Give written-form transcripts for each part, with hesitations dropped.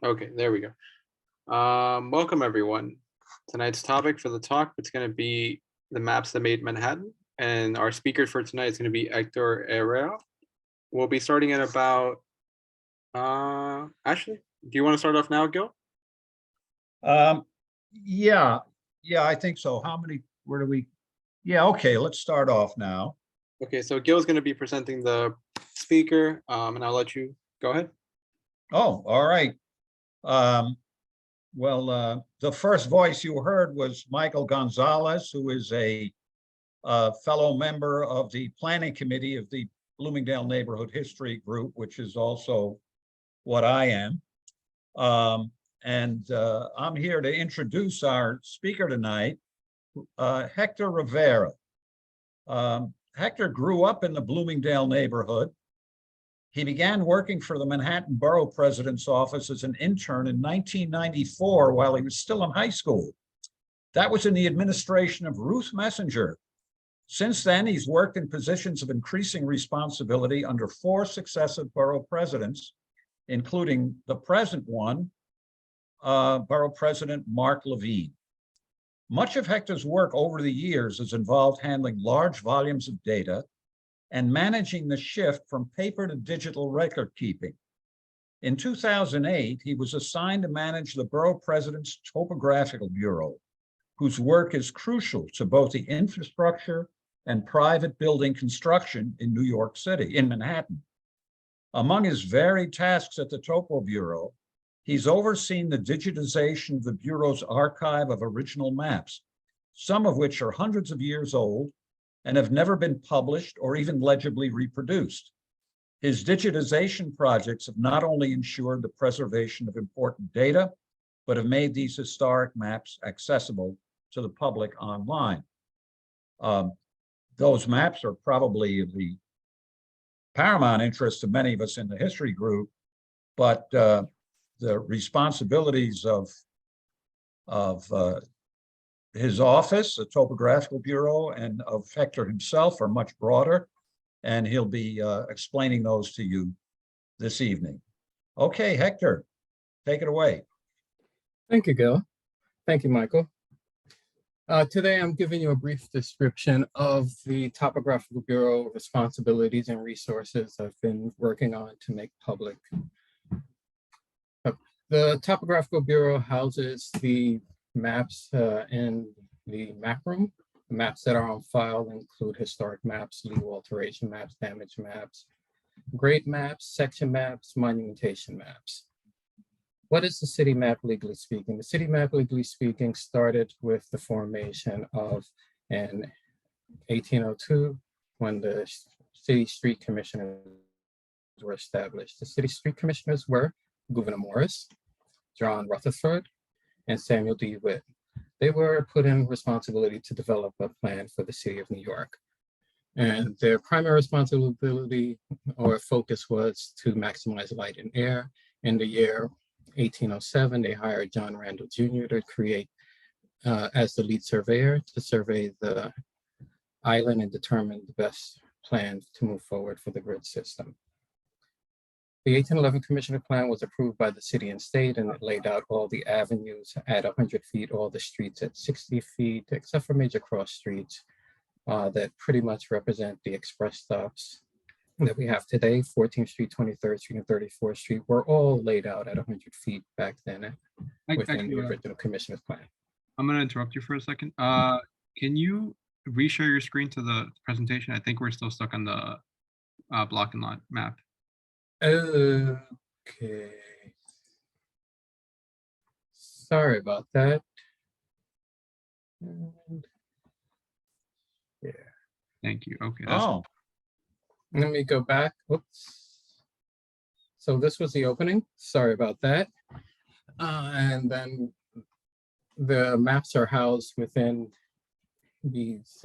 Okay, there we go. Welcome everyone. Tonight's topic for the talk is going to be the maps that made Manhattan, and our speaker for tonight is going to be Hector Rivera. We'll be starting at about. Actually, do you want to start off now, Gil? Um, yeah, I think so. Where do we? Yeah, okay, let's start off now. Okay, so Gil's going to be presenting the speaker, and I'll let you go ahead. Oh, all right. The first voice you heard was Michael Gonzalez, who is a fellow member of the planning committee of the Bloomingdale Neighborhood History Group, which is also what I am. I'm here to introduce our speaker tonight, Hector Rivera. Hector grew up in the Bloomingdale neighborhood. He began working for the Manhattan Borough President's office as an intern in 1994 while he was still in high school. That was in the administration of Ruth Messenger. Since then, he's worked in positions of increasing responsibility under 4 successive borough presidents, including the present one, Borough President Mark Levine. Much of Hector's work over the years has involved handling large volumes of data and managing the shift from paper to digital record keeping. In 2008, he was assigned to manage the Borough President's Topographical Bureau, whose work is crucial to both the infrastructure and private building construction in New York City, in Manhattan. Among his varied tasks at the Topo Bureau, he's overseen the digitization of the Bureau's archive of original maps, some of which are hundreds of years old and have never been published or even legibly reproduced. His digitization projects have not only ensured the preservation of important data, but have made these historic maps accessible to the public online. Those maps are probably of the paramount interest to many of us in the history group, but the responsibilities of his office, the Topographical Bureau, and of Hector himself are much broader, and he'll be explaining those to you this evening. Okay, Hector, take it away. Thank you, Gil. Thank you, Michael. Today, I'm giving you a brief description of the Topographical Bureau responsibilities and resources I've been working on to make public. The Topographical Bureau houses the maps in the map room. The maps that are on file include historic maps, legal alteration maps, damage maps, grade maps, section maps, monumentation maps. What is the city map, legally speaking? The city map, legally speaking, started with the formation of in 1802 when the city street commissioners were established. The city street commissioners were Gouverneur Morris, John Rutherford, and Samuel D. Witt. They were put in responsibility to develop a plan for the city of New York. And their primary responsibility or focus was to maximize light and air. In the year 1807, they hired John Randall Jr. to create as the lead surveyor to survey the island and determine the best plan to move forward for the grid system. The 1811 Commissioner Plan was approved by the city and state, and it laid out all the avenues at 100 feet, all the streets at 60 feet, except for major cross streets that pretty much represent the express stops that we have today. 14th Street, 23rd Street, and 34th Street were all laid out at 100 feet back then within the original Commissioner's Plan. I'm going to interrupt you for a second. Can you reshare your screen to the presentation? I think we're still stuck on the block and lot map. Okay. Sorry about that. Yeah. Thank you. Okay. Let me go back. Oops. So this was the opening. Sorry about that. And then the maps are housed within these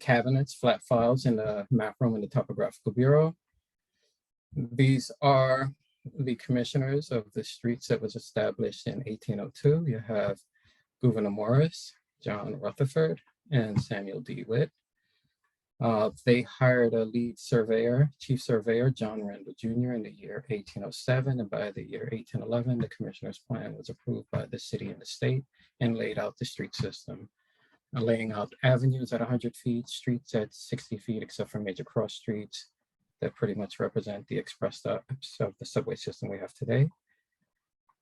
cabinets, flat files in the map room in the Topographical Bureau. These are the commissioners of the streets that was established in 1802. You have Gouverneur Morris, John Rutherford, and Samuel D. Witt. They hired a lead surveyor, chief surveyor, John Randall Jr. in the year 1807, and by the year 1811, the commissioner's plan was approved by the city and the state and laid out the street system, laying out avenues at 100 feet, streets at 60 feet, except for major cross streets that pretty much represent the express stops of the subway system we have today.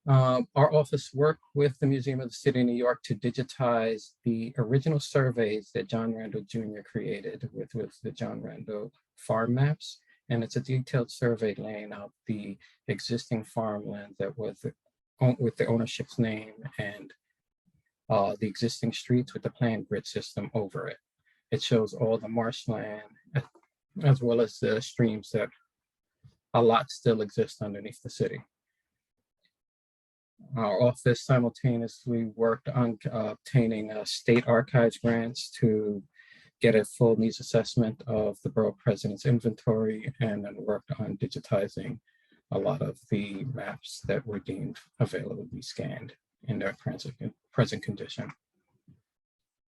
Our office worked with the Museum of the City of New York to digitize the original surveys that John Randall Jr. created with the John Randall farm maps. And it's a detailed survey laying out the existing farmland that was with the ownership's name and the existing streets with the planned grid system over it. It shows all the marshland as well as the streams that a lot still exist underneath the city. Our office simultaneously worked on obtaining state archives grants to get a full needs assessment of the borough president's inventory, and then worked on digitizing a lot of the maps that were deemed available to be scanned in their present condition.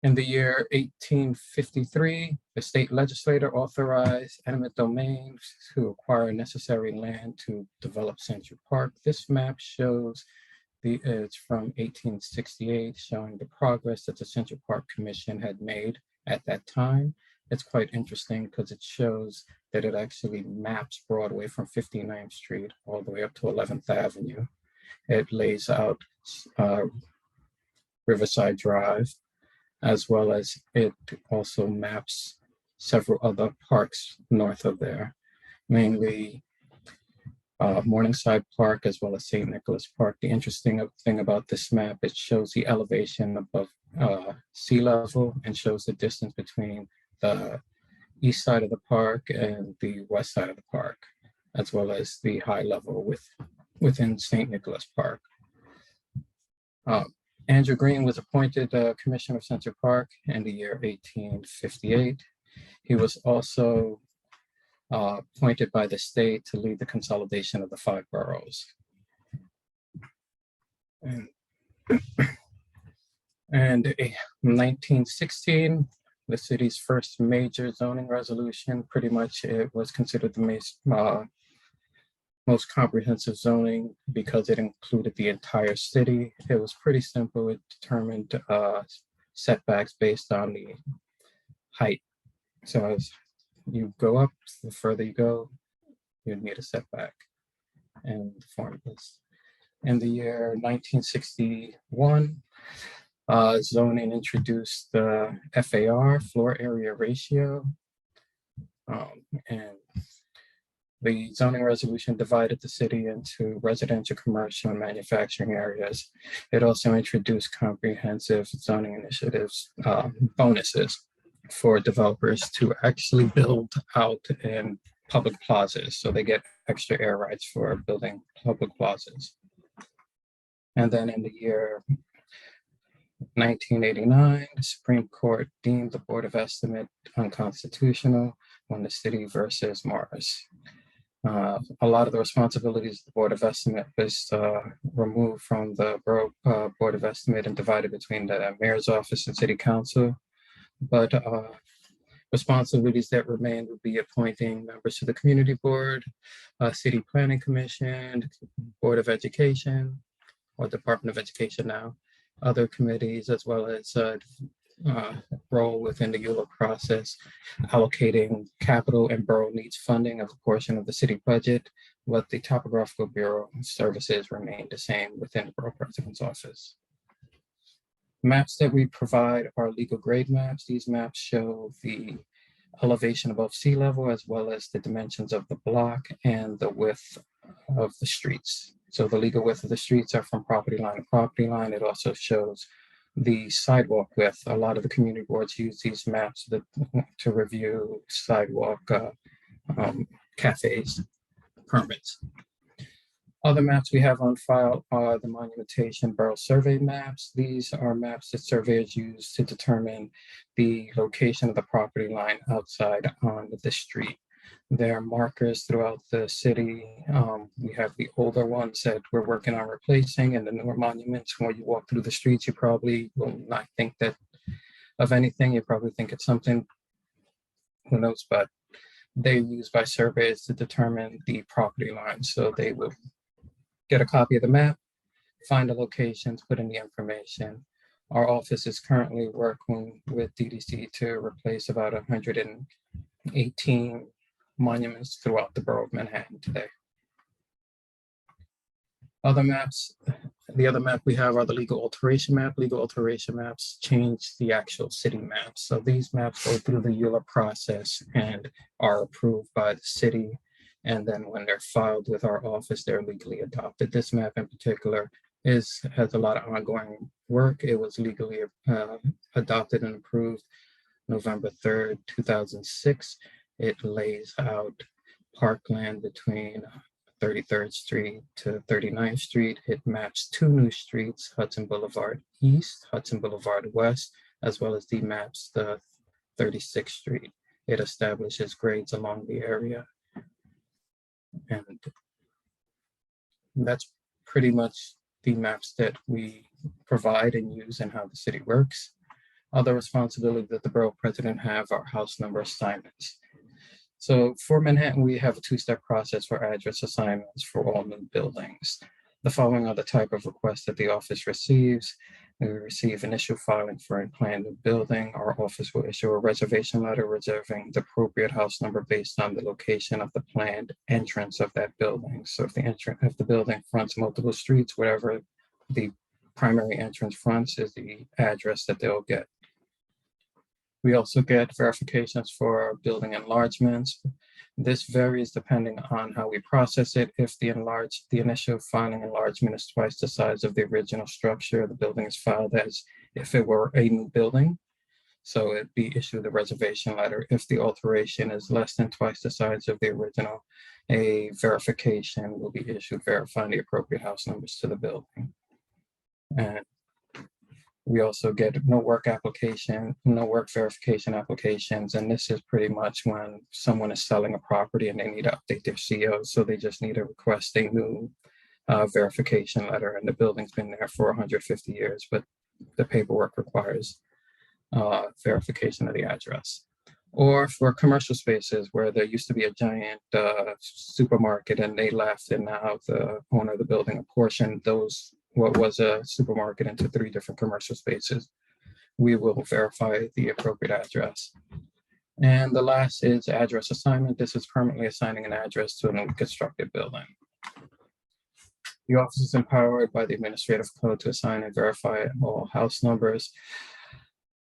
In the year 1853, the state legislature authorized eminent domain to acquire necessary land to develop Central Park. This map shows it's from 1868, showing the progress that the Central Park Commission had made at that time. It's quite interesting because it shows that it actually maps Broadway from 59th Street all the way up to 11th Avenue. It lays out Riverside Drive, as well as it also maps several other parks north of there, mainly Morningside Park, as well as St. Nicholas Park. The interesting thing about this map, it shows the elevation above sea level and shows the distance between the east side of the park and the west side of the park, as well as the high level within St. Nicholas Park. Andrew Green was appointed Commissioner of Central Park in the year 1858. He was also appointed by the state to lead the consolidation of the 5 boroughs. And in 1916, the city's first major zoning resolution, pretty much it was considered the most comprehensive zoning because it included the entire city. It was pretty simple. It determined setbacks based on the height. So as you go up, the further you go, you need a setback. And the formulas. In the year 1961, zoning introduced the FAR, floor area ratio, and the zoning resolution divided the city into residential, commercial, and manufacturing areas. It also introduced comprehensive zoning initiatives, bonuses for developers to actually build out in public plazas. So they get extra air rights for building public plazas. And then in the year 1989, the Supreme Court deemed the Board of Estimate unconstitutional on the city versus Morris. A lot of the responsibilities of the Board of Estimate was removed from the Borough Board of Estimate and divided between the Mayor's Office and City Council. But responsibilities that remain would be appointing members to the Community Board, City Planning Commission, Board of Education, or Department of Education now, other committees, as well as role within the ULA process, allocating capital and borough needs funding of a portion of the city budget, but the topographical bureau services remain the same within the borough president's office. Maps that we provide are legal grade maps. These maps show the elevation above sea level, as well as the dimensions of the block and the width of the streets. So the legal width of the streets are from property line to property line. It also shows the sidewalk width. A lot of the community boards use these maps to review sidewalk cafes permits. Other maps we have on file are the monumentation borough survey maps. These are maps that surveyors use to determine the location of the property line outside on the street. There are markers throughout the city. We have the older ones that we're working on replacing, and the newer monuments. When you walk through the streets, you probably will not think that of anything. You probably think it's something who knows, but they're used by surveyors to determine the property lines. So they will get a copy of the map, find the locations, put in the information. Our office is currently working with DDC to replace about 118 monuments throughout the borough of Manhattan today. Other maps, the other map we have are the legal alteration map. Legal alteration maps change the actual city maps. So these maps go through the EULA process and are approved by the city. And then when they're filed with our office, they're legally adopted. This map in particular has a lot of ongoing work. It was legally adopted and approved November 3rd, 2006. It lays out parkland between 33rd Street to 39th Street. It maps two new streets, Hudson Boulevard East, Hudson Boulevard West, as well as maps the 36th Street. It establishes grades along the area. And that's pretty much the maps that we provide and use and how the city works. Other responsibilities that the borough president have are house number assignments. So for Manhattan, we have a two-step process for address assignments for all new buildings. The following are the type of requests that the office receives. We receive initial filing for a planned new building. Our office will issue a reservation letter reserving the appropriate house number based on the location of the planned entrance of that building. So if the building fronts multiple streets, whatever the primary entrance fronts is the address that they'll get. We also get verifications for building enlargements. This varies depending on how we process it. If the initial filing enlargement is twice the size of the original structure, the building is filed as if it were a new building. So it'd be issued a reservation letter. If the alteration is less than twice the size of the original, a verification will be issued verifying the appropriate house numbers to the building. And we also get no work verification applications. And this is pretty much when someone is selling a property and they need to update their CO. So they just need to request a new verification letter. And the building's been there for 150 years, but the paperwork requires verification of the address. Or for commercial spaces where there used to be a giant supermarket and they left, and now the owner of the building apportioned what was a supermarket into 3 different commercial spaces. We will verify the appropriate address. And the last is address assignment. This is permanently assigning an address to a newly constructed building. The office is empowered by the administrative code to assign and verify all house numbers.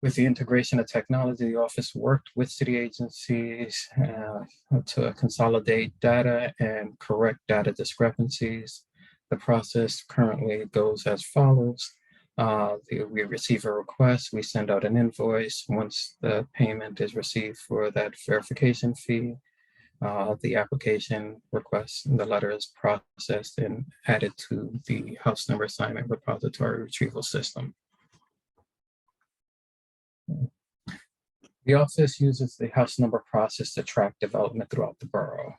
With the integration of technology, the office worked with city agencies to consolidate data and correct data discrepancies. The process currently goes as follows. We receive a request, we send out an invoice. Once the payment is received for that verification fee, the application request and the letter is processed and added to the house number assignment repository retrieval system. The office uses the house number process to track development throughout the borough.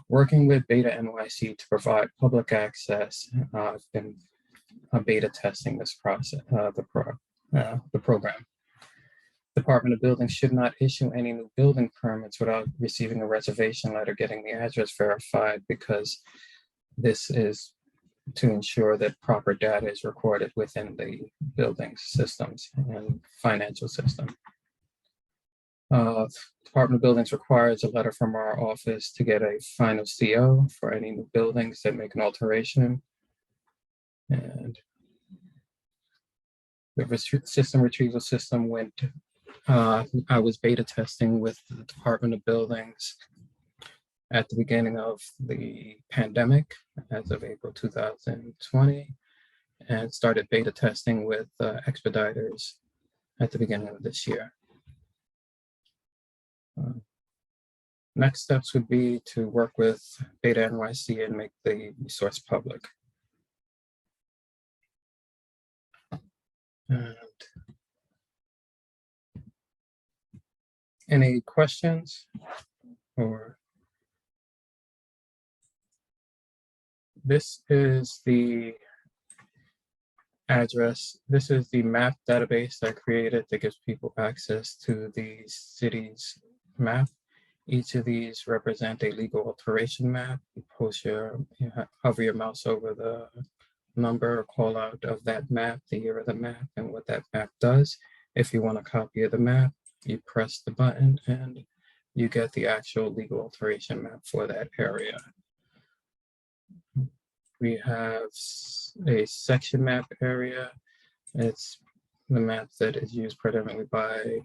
Working with Beta NYC to provide public access, I've been beta testing this process, the program. Department of Buildings should not issue any new building permits without receiving a reservation letter, getting the address verified, because this is to ensure that proper data is recorded within the building systems and financial system. Department of Buildings requires a letter from our office to get a final CO for any new buildings that make an alteration. And the system retrieval system went, I was beta testing with the Department of Buildings at the beginning of the pandemic as of April 2020, and started beta testing with expediters at the beginning of this year. Next steps would be to work with Beta NYC and make the resource public. And any questions? Or this is the address. This is the map database I created that gives people access to the city's map. Each of these represent a legal alteration map. You post hover your mouse over the number or call out of that map, the year of the map, and what that map does. If you want a copy of the map, you press the button and you get the actual legal alteration map for that area. We have a section map area. It's the map that is used predominantly by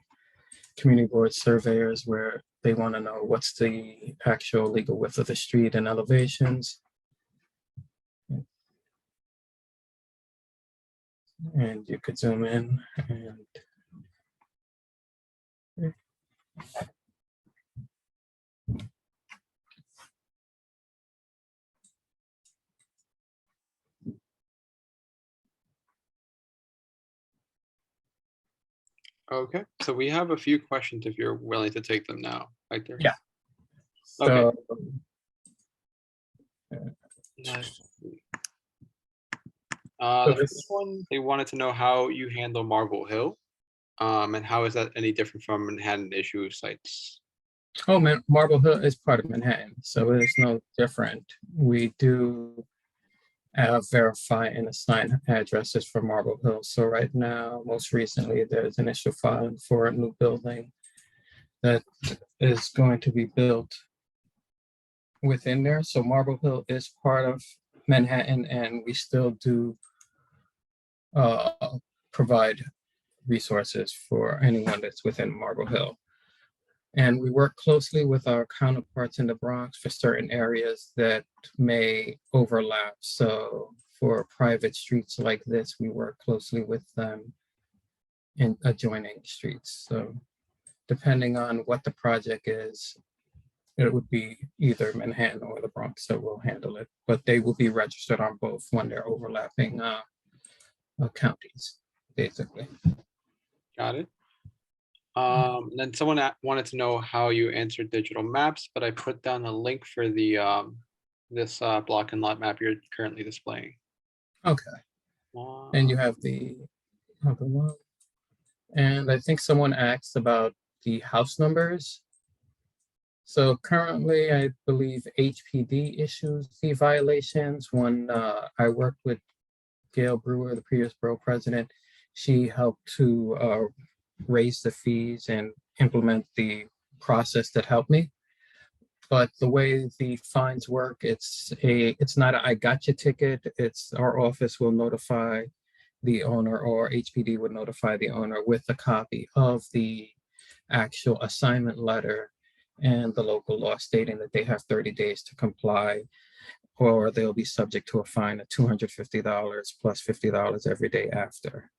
community board surveyors where they want to know what's the actual legal width of the street and elevations. And you could zoom in and Okay, so we have a few questions if you're willing to take them now, Hector. Yeah. Okay. So Let's see. So The this- first one, they wanted to know how you handle Marble Hill, and how is that any different from Manhattan issue sites? oh man, Marble Hill is part of Manhattan, so it is no different. We do verify and assign addresses for Marble Hill. So right now, most recently, there's initial filing for a new building that is going to be built within there. So Marble Hill is part of Manhattan, and we still do provide resources for anyone that's within Marble Hill. And we work closely with our counterparts in the Bronx for certain areas that may overlap. So for private streets like this, we work closely with them in adjoining streets. So depending on what the project is, it would be either Manhattan or the Bronx that will handle it, but they will be registered on both when they're overlapping counties, basically. Got it. Then someone wanted to know how you answer digital maps, but I put down a link for the this block and lot map you're currently displaying. Okay. And you have the other one. And I think someone asked about the house numbers. So currently, I believe HPD issues the violations. When I worked with Gail Brewer, the previous borough president, she helped to raise the fees and implement the process that helped me. But the way the fines work, it's not a I gotcha ticket. It's our office will notify the owner, or HPD would notify the owner with a copy of the actual assignment letter and the local law stating that they have 30 days to comply, or they'll be subject to a fine of $250 plus $50 every day after.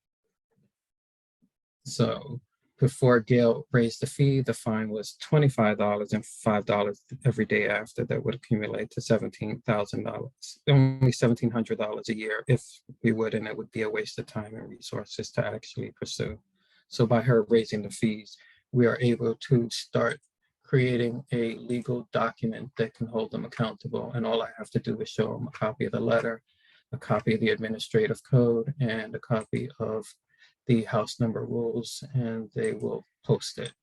So before Gail raised the fee, the fine was $25 and $5 every day after. That would accumulate to $17,000, only $1,700 a year if we would, and it would be a waste of time and resources to actually pursue. So by her raising the fees, we are able to start creating a legal document that can hold them accountable. And all I have to do is show them a copy of the letter, a copy of the administrative code, and a copy of the house number rules, and they will post it.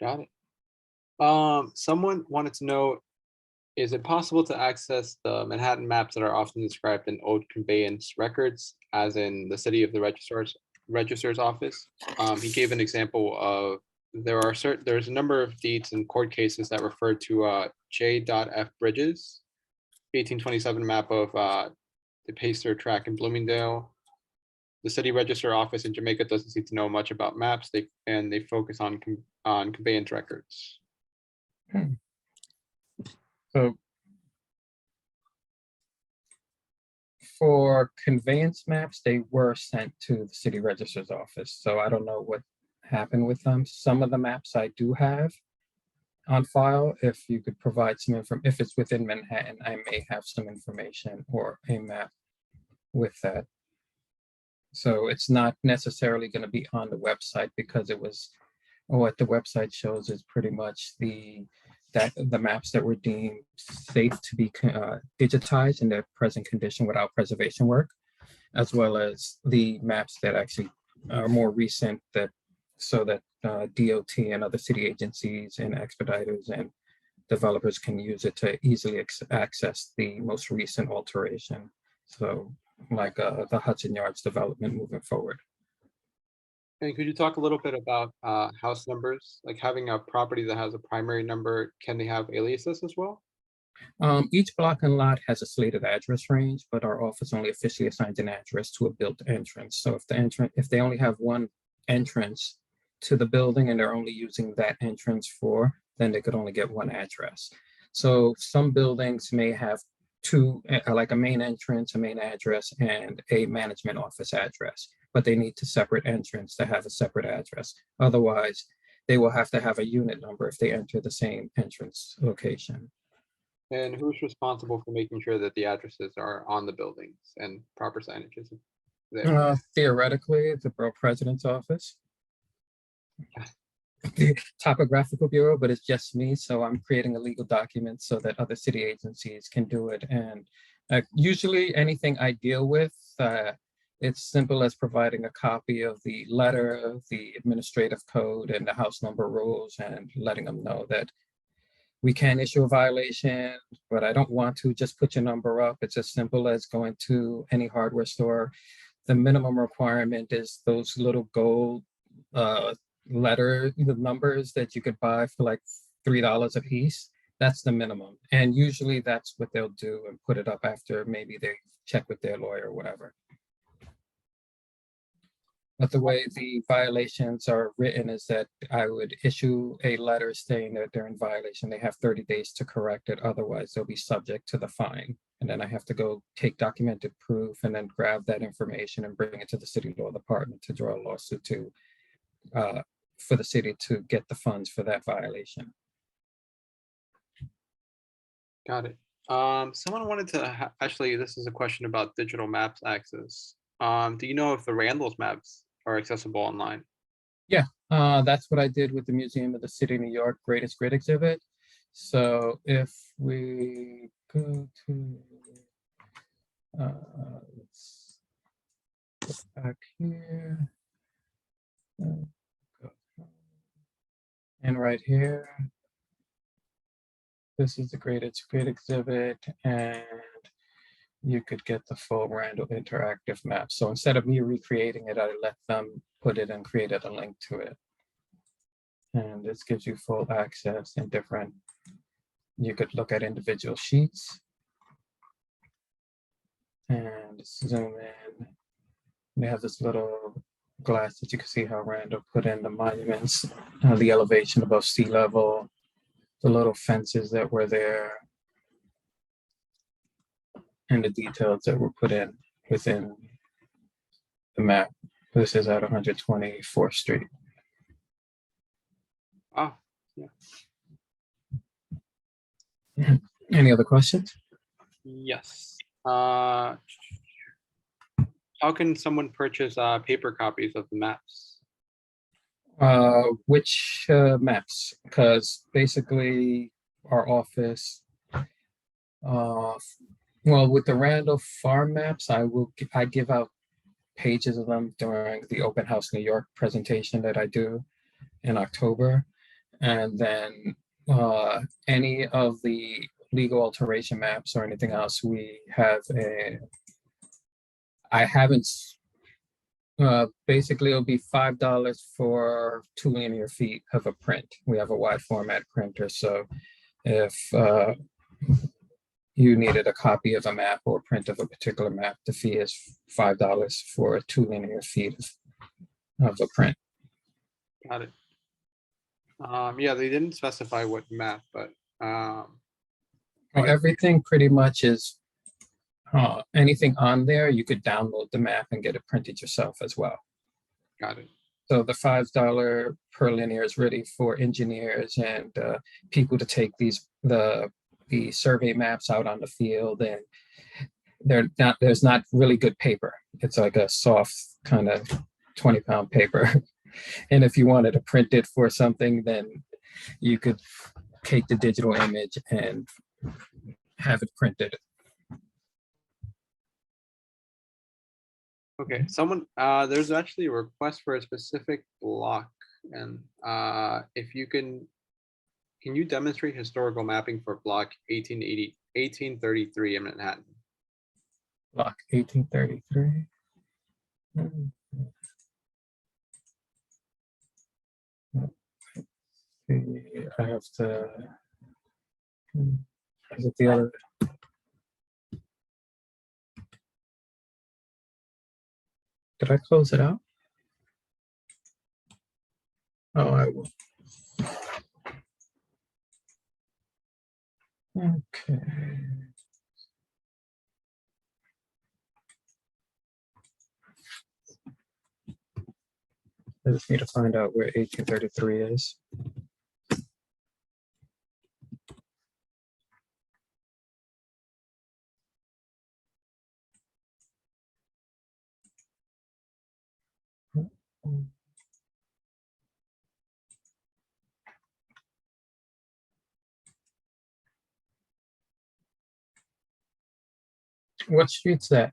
Got it. Someone wanted to know, is it possible to access the Manhattan maps that are often described in old conveyance records, as in the city of the registrar's office? He gave an example of there's a number of deeds and court cases that refer to J.F. Bridges, 1827 map of the Pacer track in Bloomingdale. The city register office in Jamaica doesn't seem to know much about maps. They focus on conveyance records. So for conveyance maps, they were sent to the city registrar's office. So I don't know what happened with them. Some of the maps I do have on file. If you could provide some information, if it's within Manhattan, I may have some information or a map with that. So it's not necessarily going to be on the website, because it was, what the website shows is pretty much the that the maps that were deemed safe to be digitized in their present condition without preservation work, as well as the maps that actually are more recent, that so that DOT and other city agencies and expediters and developers can use it to easily access the most recent alteration. So like the Hudson Yards development moving forward. And could you talk a little bit about house numbers? Like having a property that has a primary number, can they have aliases as well? Each block and lot has a slated address range, but our office only officially assigns an address to a built entrance. So if they only have one entrance to the building and they're only using that entrance then they could only get one address. So some buildings may have two, like a main entrance, a main address, and a management office address, but they need to separate entrance to have a separate address. Otherwise, they will have to have a unit number if they enter the same entrance location. And who's responsible for making sure that the addresses are on the buildings and proper signage is there? Theoretically, the borough president's office, the topographical bureau, but it's just me. So I'm creating a legal document so that other city agencies can do it. And usually anything I deal with, it's simple as providing a copy of the letter, the administrative code, and the house number rules, and letting them know that we can issue a violation, but I don't want to just put your number up. It's as simple as going to any hardware store. The minimum requirement is those little gold the numbers that you could buy for like $3 a piece. That's the minimum. And usually that's what they'll do and put it up after maybe they check with their lawyer or whatever. But the way the violations are written is that I would issue a letter saying that they're in violation. They have 30 days to correct it. Otherwise, they'll be subject to the fine. And then I have to go take documented proof and then grab that information and bring it to the city law department to draw a lawsuit to for the city to get the funds for that violation. Got it. Someone wanted to actually, this is a question about digital maps access. Do you know if the Randall's maps are accessible online? Yeah, that's what I did with the Museum of the City of New York Greatest Grid exhibit. So if we go to, let's go back here. And right here, this is the Greatest Grid exhibit, and you could get the full Randall interactive map. So instead of me recreating it, I let them put it and created a link to it. And this gives you full access and different, you could look at individual sheets and zoom in. They have this little glass that you can see how Randall put in the monuments, the elevation above sea level, the little fences that were there, and the details that were put in within the map. This is at 124th Street. Ah, yeah. Any other questions? Yes. How can someone purchase paper copies of the maps? Which maps? Because basically our office, well, with the Randall farm maps, I give out pages of them during the Open House New York presentation that I do in October. And then any of the legal alteration maps or anything else, we have I haven't, basically it'll be $5 for 2 linear feet of a print. We have a wide format printer. So if you needed a copy of a map or a print of a particular map, the fee is $5 for 2 linear feet of a print. Got it. Yeah, they didn't specify what map, but Well, everything pretty much is anything on there, you could download the map and get it printed yourself as well. got it. So the $5 per linear is really for engineers and people to take the survey maps out on the field, and there's not really good paper. It's like a soft kind of 20-pound paper. And if you wanted to print it for something, then you could take the digital image and have it printed. Okay, someone, there's actually a request for a specific block, and if you can you demonstrate historical mapping for block 1833 in Manhattan? Block 1833. I have to. Is it the other? Did I close it out? Oh, I will. Okay. I just need to find out where 1833 is. What street's that?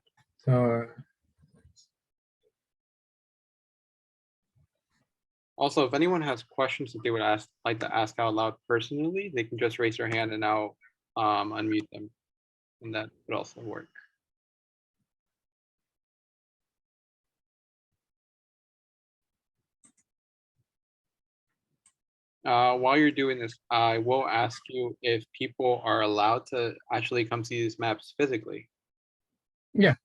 Also, if anyone has questions that they would like to ask out loud personally, they can just raise their hand and I'll unmute them, and that would also work. While you're doing this, I will ask you if people are allowed to actually come see these maps physically. Yeah.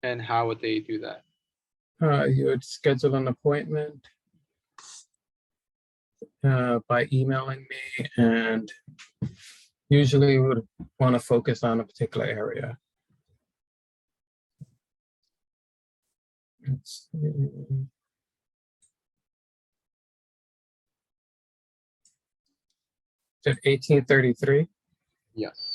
And how would they do that? You would schedule an appointment by emailing me, and usually we would want to focus on a particular area. Let's see. Is it 1833? Yes.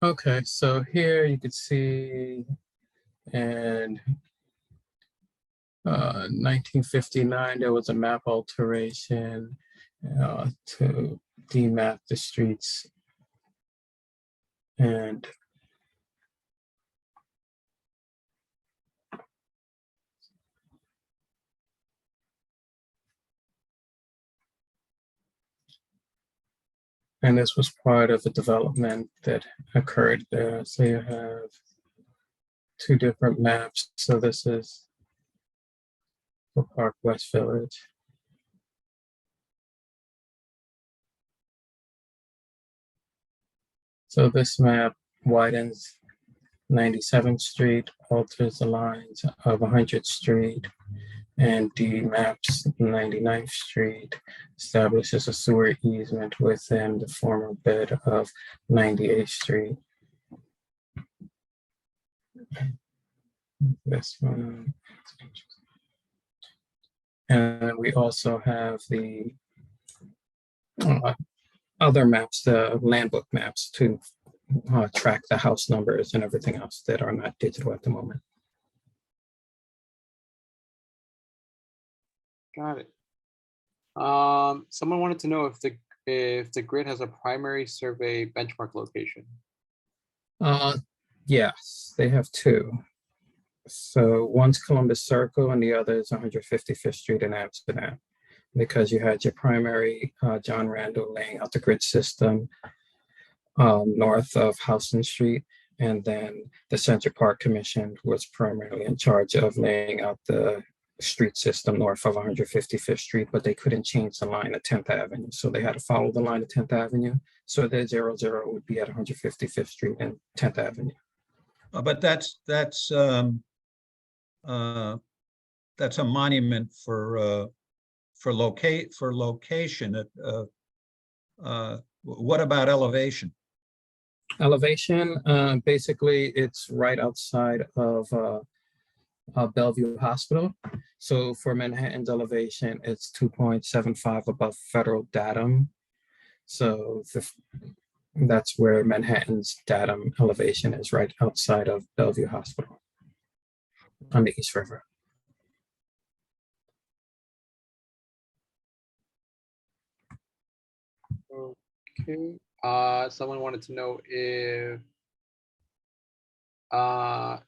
Okay, so here you could see, and 1959, there was a map alteration to demap the streets. And this was part of a development that occurred there. So you have two different maps. So this is for Park West Village. So this map widens 97th Street, alters the lines of 100th Street, and demaps 99th Street, establishes a sewer easement within the former bed of 98th Street. This one. And we also have the other maps, the land book maps, to track the house numbers and everything else that are not digital at the moment. Got it. Someone wanted to know if the grid has a primary survey benchmark location. Yes, they have two. So one's Columbus Circle and the other is 155th Street in Amsterdam, because you had your primary John Randall laying out the grid system north of Houston Street, and then the Central Park Commission was primarily in charge of laying out the street system north of 155th Street, but they couldn't change the line at 10th Avenue. So they had to follow the line at 10th Avenue. So their 00 would be at 155th Street and 10th Avenue. But that's a monument for location. What about elevation? Elevation, basically, it's right outside of Bellevue Hospital. So for Manhattan's elevation, it's 2.75 above federal datum. So That's where Manhattan's datum elevation is, right outside of Bellevue Hospital on the East River. Okay. Someone wanted to know if are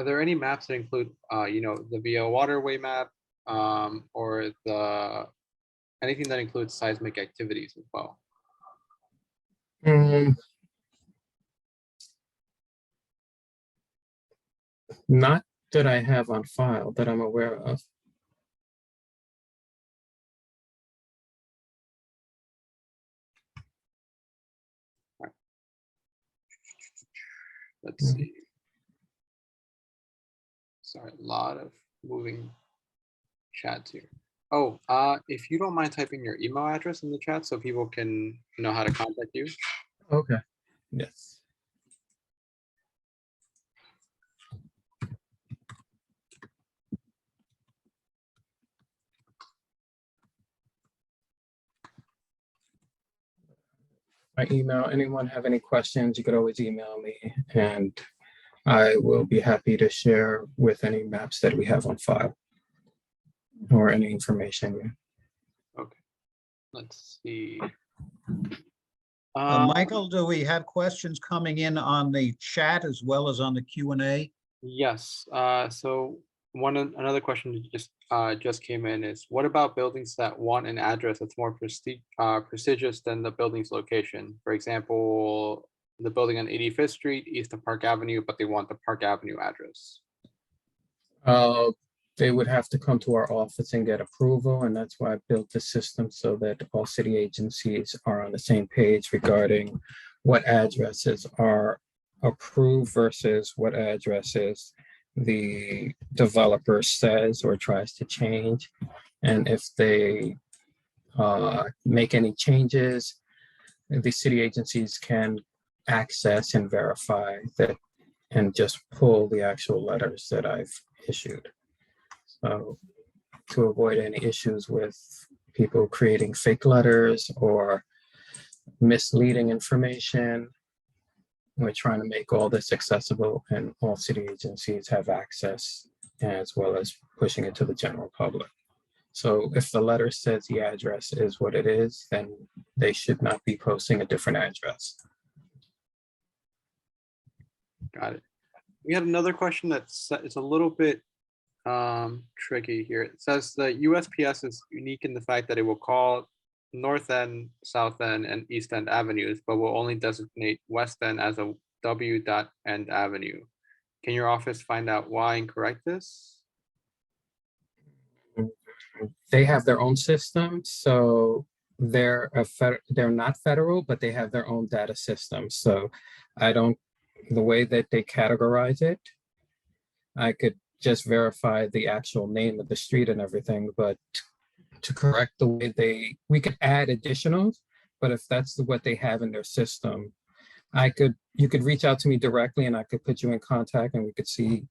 there any maps that include the via waterway map, or the anything that includes seismic activities as well? Not that I have on file that I'm aware of. Let's see. Sorry, a lot of moving chats here. Oh, if you don't mind typing your email address in the chat so people can know how to contact you. Okay. Yes. My email, anyone have any questions, you could always email me, and I will be happy to share with any maps that we have on file or any information. Okay, let's see. Michael, do we have questions coming in on the chat as well as on the Q&A? Yes. So another question that just came in is, what about buildings that want an address that's more prestigious than the building's location? For example, the building on 85th Street, east of Park Avenue, but they want the Park Avenue address. They would have to come to our office and get approval, and that's why I built the system so that all city agencies are on the same page regarding what addresses are approved versus what addresses the developer says or tries to change. And if they make any changes, the city agencies can access and verify that and just pull the actual letters that I've issued. So to avoid any issues with people creating fake letters or misleading information, we're trying to make all this accessible and all city agencies have access, as well as pushing it to the general public. So if the letter says the address is what it is, then they should not be posting a different address. Got it. We had another question it's a little bit tricky here. It says the USPS is unique in the fact that it will call North End, South End, and East End avenues, but will only designate West End as a W.End avenue. Can your office find out why and correct this? They have their own system, so they're not federal, but they have their own data system. So the way that they categorize it, I could just verify the actual name of the street and everything, but to correct the way we could add additionals, but if that's what they have in their system, you could reach out to me directly and I could put you in contact and we could see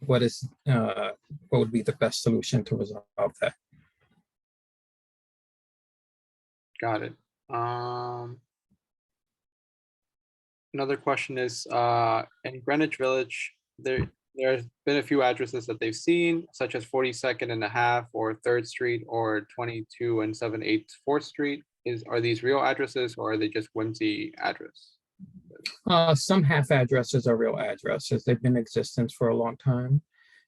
what would be the best solution to resolve that. Got it. Another question is, in Greenwich Village, there's been a few addresses that they've seen, such as 42nd and a half or 3rd Street or 22 and 7/8 4th Street. Are these real addresses or are they just whimsy address? Some half addresses are real addresses. They've been in existence for a long time.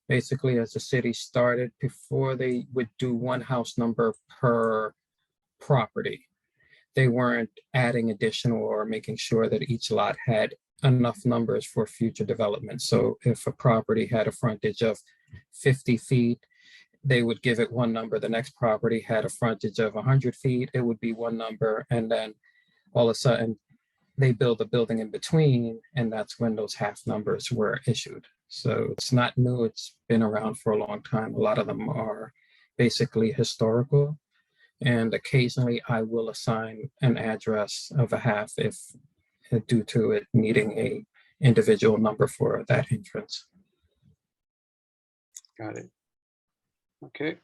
Basically, as the city started, before they would do one house number per property, they weren't adding additional or making sure that each lot had enough numbers for future development. So if a property had a frontage of 50 feet, they would give it one number. The next property had a frontage of 100 feet, it would be one number. And then all of a sudden they build a building in between, and that's when those half numbers were issued. So it's not new, it's been around for a long time. A lot of them are basically historical. And occasionally I will assign an address of a half if due to it needing a individual number for that entrance. Got it. Okay.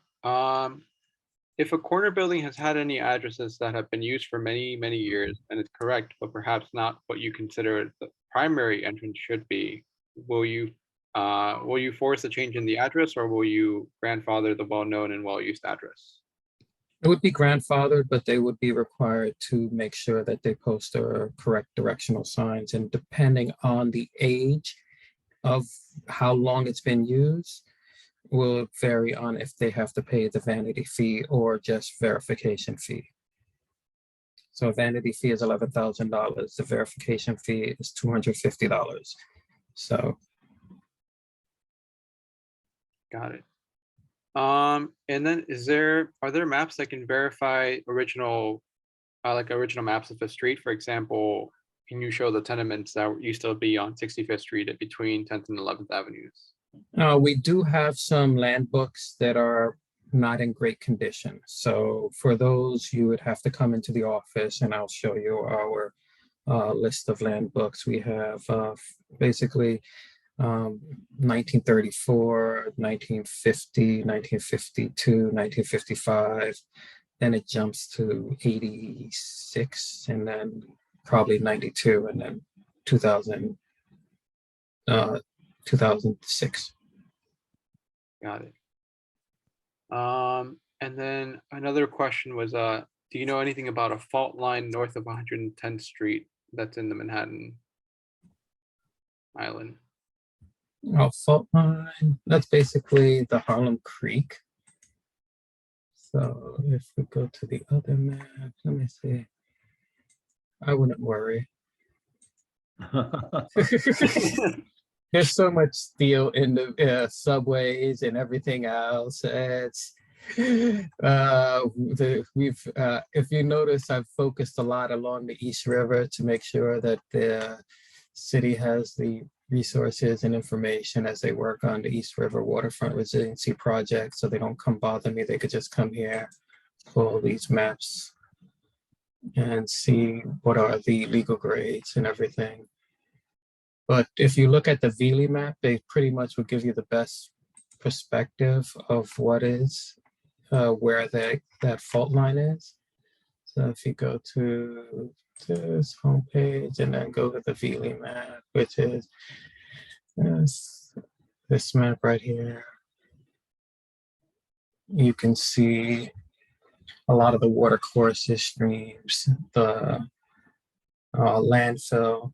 If a corner building has had any addresses that have been used for many, many years and it's correct, but perhaps not what you consider the primary entrance should be, will you force a change in the address, or will you grandfather the well-known and well-used address? It would be grandfathered, but they would be required to make sure that they post the correct directional signs. And depending on the age of how long it's been used, will vary on if they have to pay the vanity fee or just verification fee. So vanity fee is $11,000. The verification fee is $250. So Got it. And then are there maps that can verify original, like original maps of the street? For example, can you show the tenements that used to be on 65th Street between 10th and 11th Avenues? we do have some land books that are not in great condition. So for those, you would have to come into the office and I'll show you our list of land books. We have basically 1934, 1950, 1952, 1955. Then it jumps to 86 and then probably 92 and then 2000, 2006. Got it. And then another question was, do you know anything about a fault line north of 110th Street that's in the Manhattan Island? Fault line, that's basically the Harlem Creek. So if we go to the other map, let me see. I wouldn't worry. There's so much steel in the subways and everything else. It's if you notice, I've focused a lot along the East River to make sure that the city has the resources and information as they work on the East River waterfront resiliency project, so they don't come bother me. They could just come here, pull these maps and see what are the legal grades and everything. But if you look at the Veely map, they pretty much will give you the best perspective of what is, where that fault line is. So if you go to this homepage and then go to the Veely map, which is this map right here, you can see a lot of the water courses, streams, the landfill.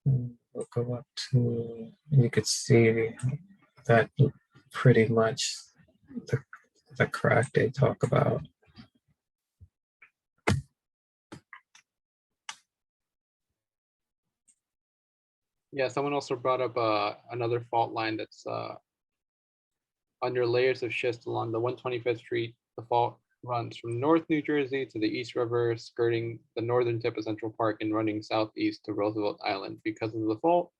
We'll go up to, you could see that pretty much the crack they talk about. Yeah, someone also brought up another fault line that's under layers of schist along the 125th Street. The fault runs from North New Jersey to the East River, skirting the northern tip of Central Park and running southeast to Roosevelt Island. Because of the fault,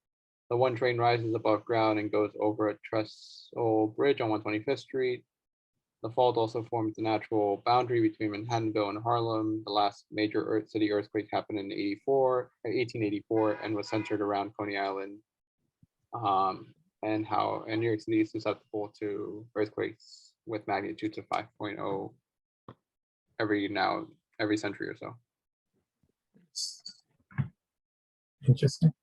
the one train rises above ground and goes over a trestle bridge on 125th Street. The fault also forms the natural boundary between Manhattanville and Harlem. The last major city earthquake happened in 1884 and was centered around Coney Island. And New York City is susceptible to earthquakes with magnitudes of 5.0 every century or so. Interesting.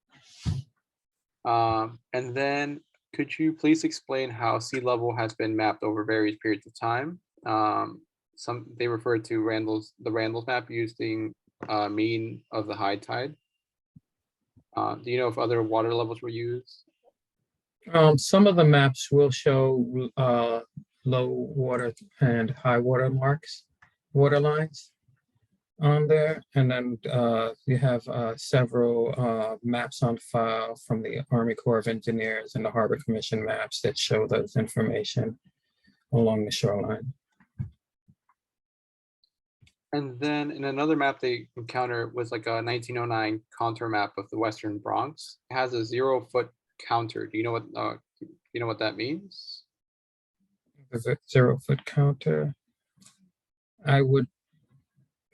And then could you please explain how sea level has been mapped over various periods of time? They refer to the Randall's map using mean of the high tide. Do you know if other water levels were used? Some of the maps will show low water and high water marks, water lines on there. And then you have several maps on file from the Army Corps of Engineers and the Harbor Commission maps that show those information along the shoreline. And then in another map they encounter was like a 1909 contour map of the Western Bronx. It has a 0-foot counter. Do you know what that means? Is it 0-foot counter? I would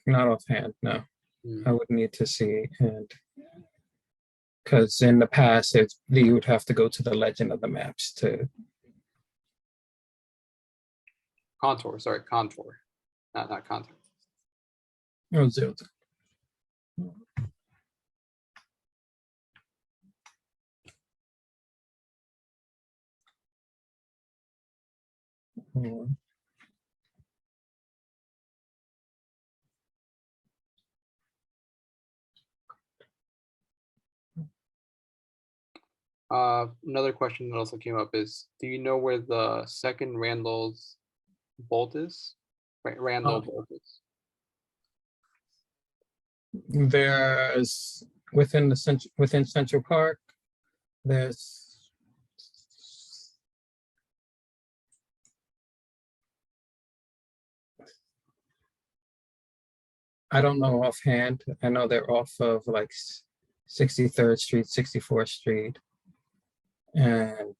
not offhand, no. I would need to see, and because in the past you would have to go to the legend of the maps to. Contour, sorry, contour, not contour. Oh, 0. Another question that also came up is, do you know where the second Randall's bolt is? Right, Randall bolt is. There's within Central Park. There's I don't know offhand. I know they're off of like 63rd Street, 64th Street. And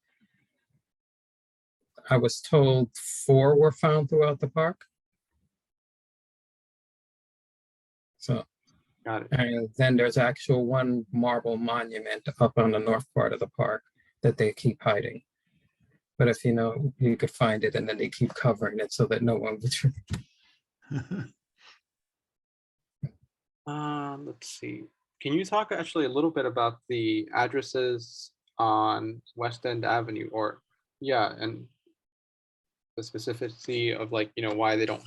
I was told 4 were found throughout the park. So, Got it. and then there's actual one marble monument up on the north part of the park that they keep hiding. But if you know, you could find it, and then they keep covering it so that no one would. Let's see. Can you talk actually a little bit about the addresses on West End Avenue, or and the specificity of, like, why they don't,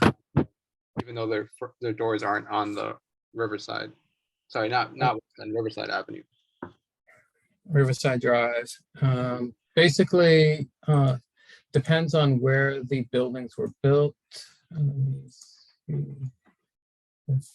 even though their doors aren't on the Riverside. Sorry, not West End, Riverside Avenue. Riverside Drive. Basically, depends on where the buildings were built. Let me see if-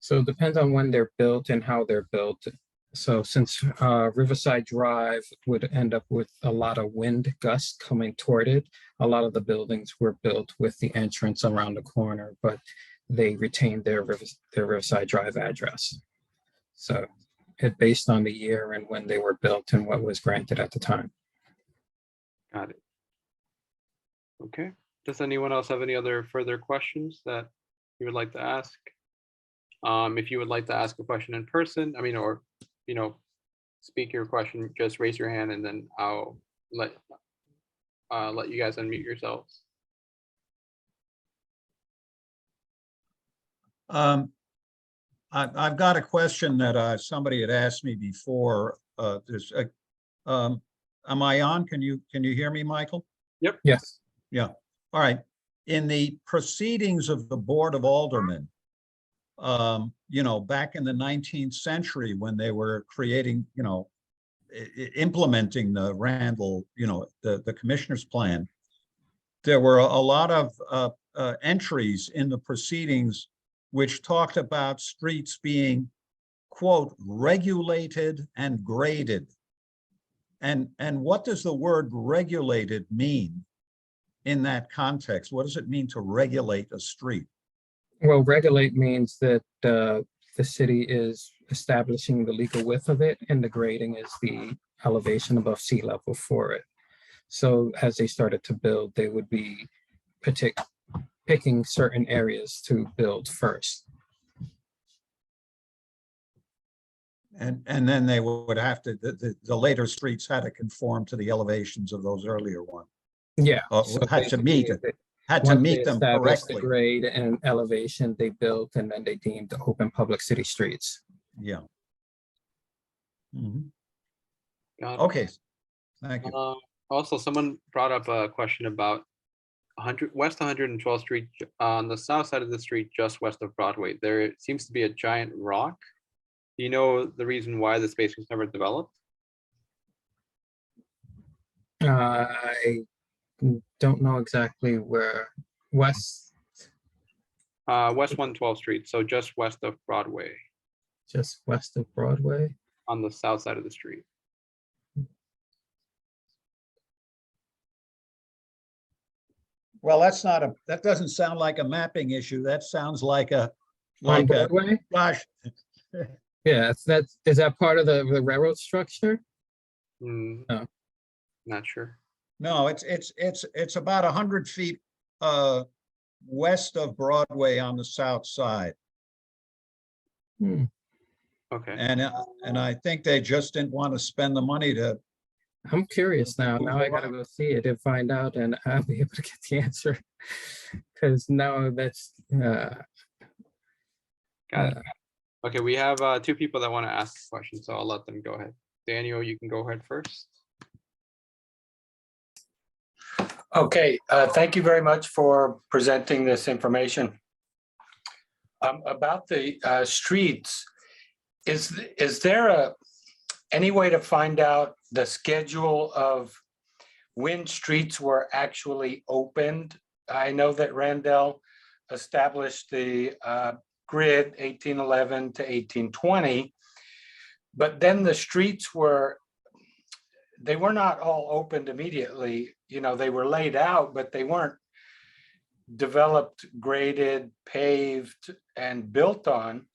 So it depends on when they're built and how they're built. So since Riverside Drive would end up with a lot of wind gusts coming toward it, a lot of the buildings were built with the entrance around the corner, but they retained their Riverside Drive address. So it based on the year and when they were built and what was granted at the time. Got it. Okay. Does anyone else have any other further questions that you would like to ask? If you would like to ask a question in person, or speak your question, just raise your hand and then I'll let you guys unmute yourselves. I've got a question that somebody had asked me before. Am I on? Can you hear me, Michael? Yep. Yes. Yeah. All right. In the proceedings of the Board of Aldermen, back in the 19th century when they were creating, implementing the Randall, the commissioner's plan, there were a lot of entries in the proceedings which talked about streets being, quote, regulated and graded. And what does the word regulated mean in that context? What does it mean to regulate a street? Well, regulate means that the city is establishing the legal width of it, and the grading is the elevation above sea level for it. So as they started to build, they would be picking certain areas to build first. And then they would have to, the later streets had to conform to the elevations of those earlier ones. Yeah. So had to meet it. Had to Once meet they them established correctly. the grade and elevation, they built, and then they deemed open public city streets. Yeah. Mhm. Got it. Okay. Thank you. Also, someone brought up a question about West 112th Street, on the south side of the street, just west of Broadway. There seems to be a giant rock. Do you know the reason why the space was never developed? I don't know exactly where. West, West 112th Street, so just west of Broadway, just west of Broadway. on the south side of the street. Well, that doesn't sound like a mapping issue. That sounds like On Broadway? gosh. Yeah, is that part of the railroad structure? No. Not sure. No, it's about 100 feet west of Broadway on the south side. Hmm. Okay. And I think they just didn't want to spend the money to. I'm curious now. Now I gotta go see it and find out, and I'll be able to get the answer. Because now that's Got it. Okay, we have two people that want to ask a question, so I'll let them go ahead. Daniel, you can go ahead first. Okay, thank you very much for presenting this information. About the streets, is there any way to find out the schedule of when streets were actually opened? I know that Randell established the grid 1811 to 1820, but then the streets they were not all opened immediately. You know, they were laid out, but they weren't developed, graded, paved, and built on.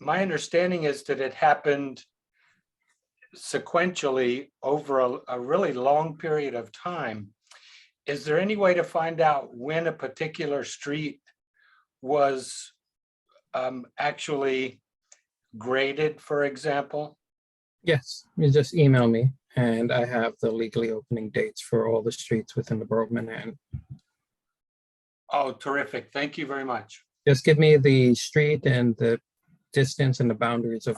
My understanding is that it happened sequentially over a really long period of time. Is there any way to find out when a particular street was actually graded, for example? yes. You just email me, and I have the legally opening dates for all the streets within the borough of Manhattan. Oh, terrific. Thank you very much. Just give me the street and the distance and the boundaries of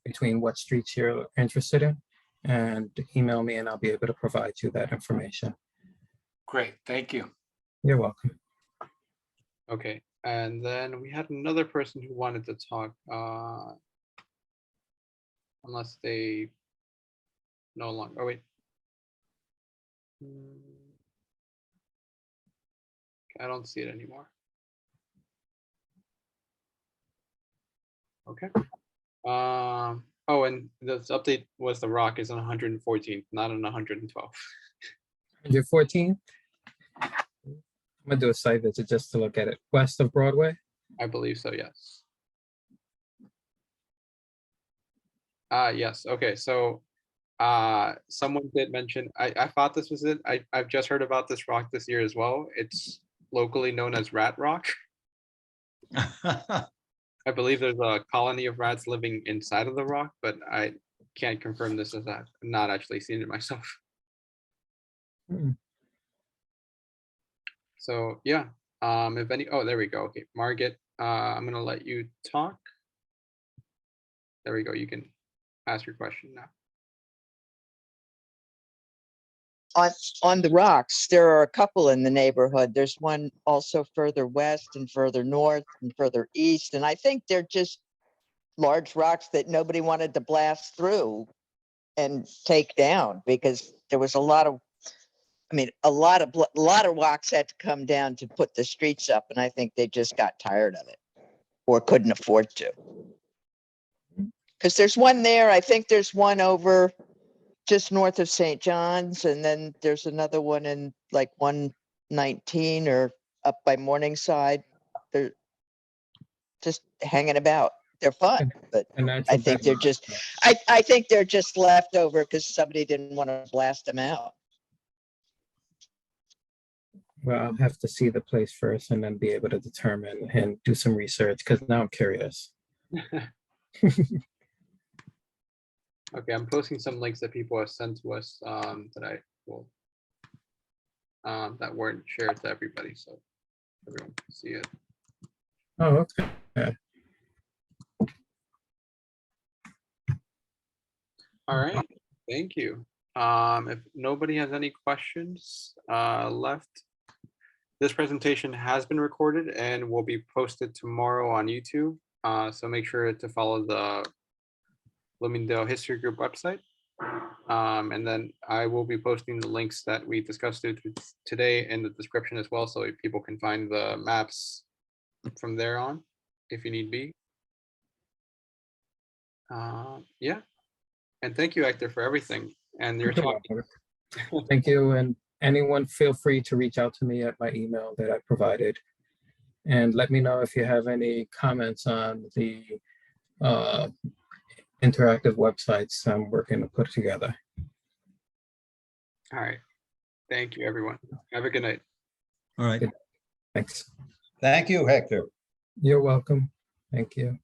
between what streets you're interested in, and email me, and I'll be able to provide you that information. Great. Thank you. You're welcome. Okay, and then we had another person who wanted to talk, unless they no longer, oh wait. I don't see it anymore. Okay. Oh, and this update was the rock is on 114, not on 112. 114. I'm gonna do a site visit just to look at it. West of Broadway. I believe so, yes. Yes, okay, so someone did mention, I thought this was it. I've just heard about this rock this year as well. It's locally known as Rat Rock. I believe there's a colony of rats living inside of the rock, but I can't confirm this as I've not actually seen it myself. Hmm. So yeah, if any, oh, there we go. Okay, Margaret, I'm gonna let you talk. There we go. You can ask your question now. On the rocks, there are a couple in the neighborhood. There's one also further west and further north and further east. And I think they're just large rocks that nobody wanted to blast through and take down, because there was a lot of rocks had to come down to put the streets up. And I think they just got tired of it or couldn't afford to. Because there's one there. I think there's one over just north of St. John's, and then there's another one in like 119 or up by Morningside. They're just hanging about. They're fun, but And that's I think they're just, I think they're just left over because somebody didn't want to blast them out. Well, I'll have to see the place first and then be able to determine and do some research, because now I'm curious. Okay, I'm posting some links that people have sent to us that I will that weren't shared to everybody, so everyone can see it. Oh, okay. All right, thank you. If nobody has any questions left, this presentation has been recorded and will be posted tomorrow on YouTube. So make sure to follow the Bloomingdale History Group website. And then I will be posting the links that we discussed today in the description as well, so people can find the maps from there on if you need be. Yeah, and thank you, Hector, for everything and your talk. Thank you. And anyone, feel free to reach out to me at my email that I provided. And let me know if you have any comments on the interactive websites I'm working to put together. All right. Thank you, everyone. Have a good night. All right. Thanks. Thank you, Hector. You're welcome. Thank you.